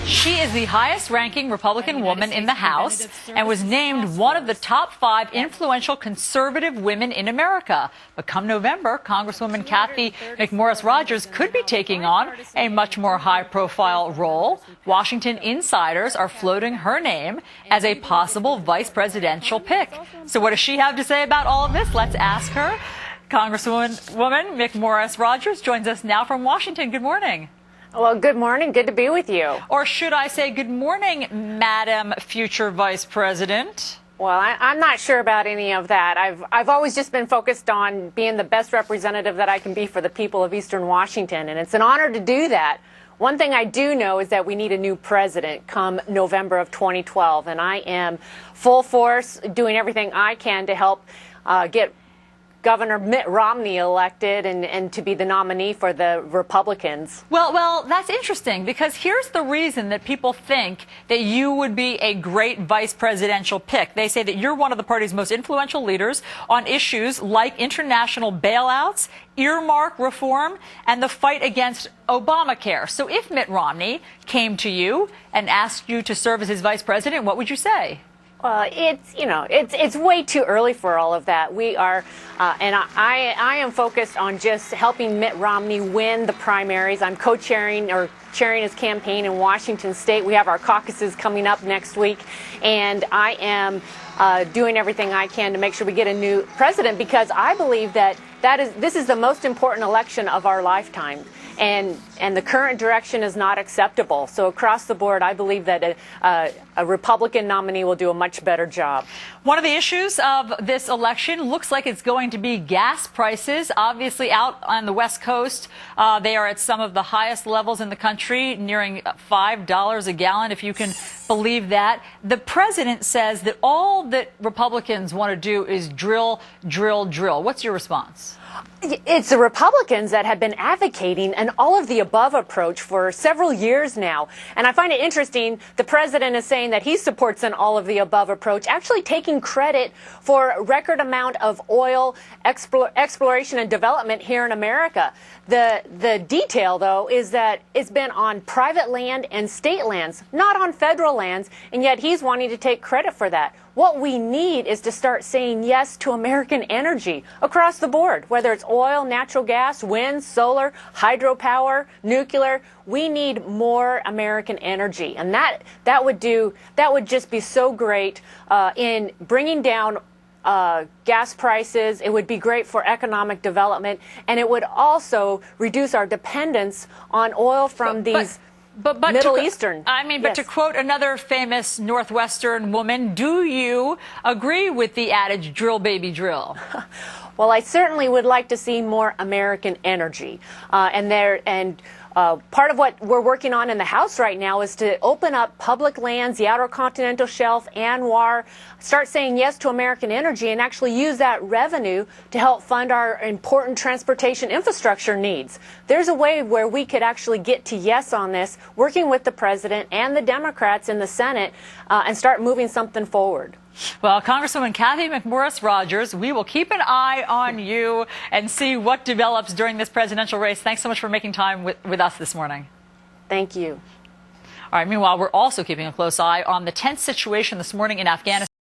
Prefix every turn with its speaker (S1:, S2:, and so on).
S1: She is the highest-ranking Republican woman in the House and was named one of the top 5 influential conservative women in America. But come November, Congresswoman Cathy McMorris Rodgers could be taking on a much more high-profile role. Washington insiders are floating her name as a possible vice presidential pick. So what does she have to say about all of this? Let's ask her. Congresswoman McMorris Rodgers joins us now from Washington. Good morning.
S2: Well, good morning. Good to be with you.
S1: Or should I say good morning, Madam Future Vice President?
S2: Well, I'm not sure about any of that. I've always just been focused on being the best representative that I can be for the people of Eastern Washington, and it's an honor to do that. One thing I do know is that we need a new president come November of 2012, and I am full force doing everything I can to help get Governor Mitt Romney elected and to be the nominee for the Republicans.
S1: Well, that's interesting, because here's the reason that people think that you would be a great vice presidential pick. They say that you're one of the party's most influential leaders on issues like international bailouts, earmark reform, and the fight against Obamacare. So if Mitt Romney came to you and asked you to serve as his vice president, what would you say?
S2: It's way too early for all of that. We are, and I am focused on just helping Mitt Romney win the primaries. I'm co-chairing or chairing his campaign in Washington State. We have our caucuses coming up next week, and I am doing everything I can to make sure we get a new president, because I believe that this is the most important election of our lifetime. And the current direction is not acceptable. So across the board, I believe that a Republican nominee will do a much better job.
S1: One of the issues of this election looks like it's going to be gas prices. Obviously, out on the West Coast, they are at some of the highest levels in the country, nearing $5 a gallon, if you can believe that. The president says that all that Republicans want to do is drill, drill, drill. What's your response?
S2: It's the Republicans that have been advocating an all-of-the-above approach for several years now. And I find it interesting, the president is saying that he supports an all-of-the-above approach, actually taking credit for a record amount of oil exploration and development here in America. The detail, though, is that it's been on private land and state lands, not on federal lands, and yet he's wanting to take credit for that. What we need is to start saying yes to American energy across the board, whether it's oil, natural gas, wind, solar, hydropower, nuclear. We need more American energy, and that would just be so great in bringing down gas prices. It would be great for economic development, and it would also reduce our dependence on oil from these Middle Eastern.
S1: But to quote another famous Northwestern woman, do you agree with the adage, drill, baby, drill?
S2: Well, I certainly would like to see more American energy. Part of what we're working on in the House right now is to open up public lands, the Outer Continental Shelf, ANWR, start saying yes to American energy, and actually use that revenue to help fund our important transportation infrastructure needs. There's a way where we could actually get to yes on this, working with the president and the Democrats in the Senate, and start moving something forward.
S1: Well, Congresswoman Cathy McMorris Rodgers, we will keep an eye on you and see what develops during this presidential race. Thanks so much for making time with us this morning.
S2: Thank you.
S1: All right, meanwhile, we're also keeping a close eye on the tense situation this morning in Afghanistan.